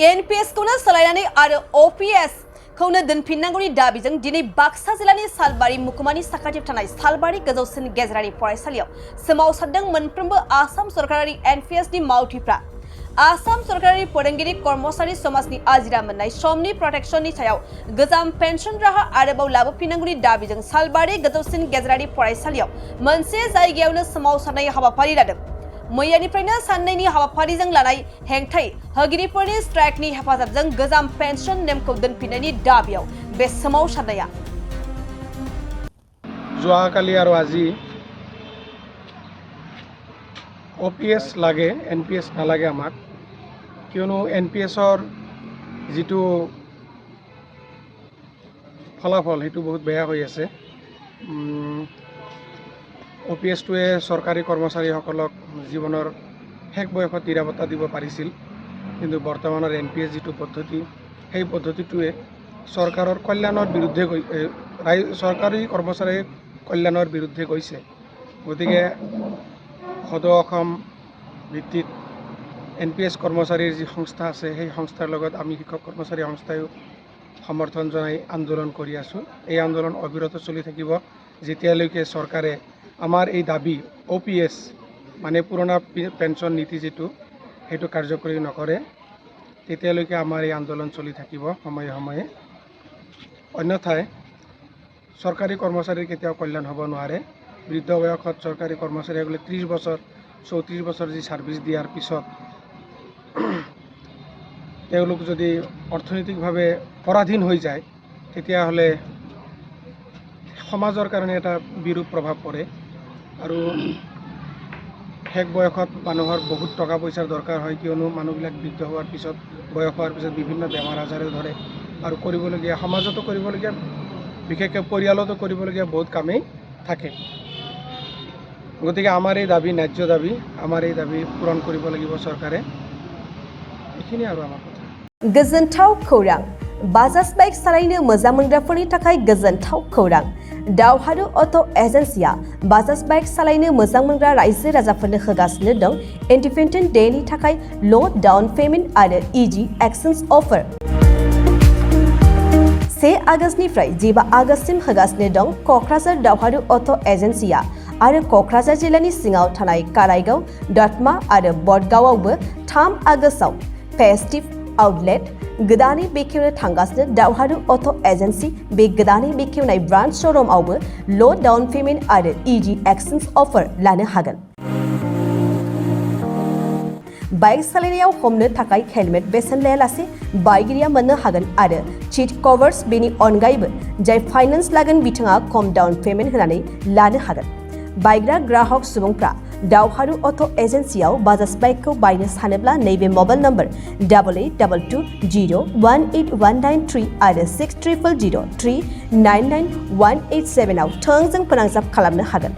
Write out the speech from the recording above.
NPS खौनो सोलायनानै आरो OPS खौनो दोनफिननांगौनि दाबिजों दिनै बाक्सा जिल्लानि सालबारि मुखुमानि साखाथियाव थानाय सालबारि गोजौसिन गेजेरारि फरायसालियाव सोमावसारदों मोनफ्रोमबो आसाम सरकारारि NPS नि मावथिफ्रा आसाम सरकारारि फोरोंगिरि कर्मचारि समाजनि आजिरा मोननाय समनि प्रटेक्शननि सायाव गोजाम पेन्सन राहा आरोबाव लाबोफिननांगौनि दाबिजों सालबारि गोजौसिन गेजेरारि फरायसालियाव मोनसे जायगायावनो सोमावसारनाय हाबाफारि लादों। मैयानिफ्रायनो साननैनि हाबाफारिजों लानाय हेंथायै होगिरिफोरनि स्ट्राइकनि हेफाजाबजों गोजाम पेन्सन नेमखौ दोनफिननायनि दाबियाव बे सोमावसारनाया যোৱাকালি আৰু আজি OPS লাগে NPS নালাগে আমাক কিয়নো NPSৰ যিটো ফলাফল সেইটো বহুত বেয়া হৈ আছে। OPSটোৱে চৰকাৰী কৰ্মচাৰীসকলক জীৱনৰ শেষ বয়সত নিৰাপত্তা দিব পাৰিছিল, কিন্তু বৰ্তমানৰ NPS যিটো পদ্ধতি সেই পদ্ধতিটোৱে চৰকাৰৰ কল্যাণৰ বিৰুদ্ধে চৰকাৰী কৰ্মচাৰীৰ কল্যাণৰ বিৰুদ্ধে গৈছে। গতিকে সদৌ অসম ভিত্তিত NPS কৰ্মচাৰীৰ যি সংস্থা আছে সেই সংস্থাৰ লগত আমি শিক্ষক কৰ্মচাৰী সংস্থায়ো সমৰ্থন জনাই আন্দোলন কৰি আছোঁ। এই আন্দোলন অবিৰত চলি থাকিব যেতিয়ালৈকে চৰকাৰে আমাৰ এই দাবী OPS মানে পুৰণা পেঞ্চন নীতি যিটো সেইটো কাৰ্যকৰী নকৰে তেতিয়ালৈকে আমাৰ এই আন্দোলন চলি থাকিব সময়ে সময়ে। অন্যথায় চৰকাৰী কৰ্মচাৰীৰ কেতিয়াও কল্যাণ হ'ব নোৱাৰে। বৃদ্ধ বয়সত চৰকাৰী কৰ্মচাৰীসকলে 30 বছৰ 34 বছৰ যি ছাৰ্ভিচ দিয়াৰ পিছত তেওঁলোক যদি অৰ্থনৈতিকভাৱে পৰাধীন হৈ যায় তেতিয়াহ'লে সমাজৰ কাৰণে এটা বিৰূপ প্ৰভাৱ পৰে আৰু শেষ বয়সত মানুহৰ বহুত টকা পইচাৰ দৰকাৰ হয়, কিয়নো মানুহবিলাক বৃদ্ধ হোৱাৰ পিছত বয়স হোৱাৰ পিছত বিভিন্ন বেমাৰ আজাৰে ধৰে আৰু কৰিবলগীয়া সমাজতো কৰিবলগীয়া বিশেষকৈ পৰিয়ালতো কৰিবলগীয়া বহুত কামেই থাকে। গতিকে আমাৰ এই দাবী ন্যায্য দাবী, আমাৰ এই দাবী পূৰণ কৰিব লাগিব চৰকাৰে। এইখিনি আৰু আমাৰ কথা। गोजोनथाव खौरां बाजाज बाइक सालायनो मोजां मोनग्राफोरनि थाखाय गोजोनथाव खौरां दावहारु अट' एजेन्सिया बाजाज बाइक सालायनो मोजां मोनग्रा रायजो राजाफोरनो होगासिनो दं इन्डिपेन्डेन्ट डेनि थाखाय ल' डाउन पेमेन्ट आरो इजि एक्सचेन्ज अफार। 1 आगस्तनिफ्राय 15 आगस्तसिम होगासिनो दं क'क्राझार दावहारु अट' एजेन्सिया आरो क'क्राझार जिल्लानि सिङाव थानाय काराइगाव, दतमा आरो बडगावआवबो 3 आगस्टआव फेस्टिभ आउटलेट गोदानै बेखेवनो थांगासिनो दावहारु अट' एजेन्सि बे गोदानै बेखेवनाय ब्रान्च श'रुमआवबो ल' डाउन पेमेन्ट आरो इजि एक्सचेन्ज अफार लानो हागोन। बाइक सालायनायाव हमनो थाखाय हेलमेट बेसेन लायालासे बाइगिरिया मोननो हागोन आरो सीट कभार्स बेनि अनगायैबो जाय फाइनेन्स लागोन बिथाङा खम डाउन पेमेन्ट होनानै लानो हागोन। बायग्रा ग्राहक सुबुंफ्रा दावहारु अट' एजेन्सियाव बाजाज बाइकखौ बायनो सानोब्ला नैबे मबाइल नम्बर 8822018193 आरो 600003991187 आव थोंजों फोनांजाब खालामनो हागोन।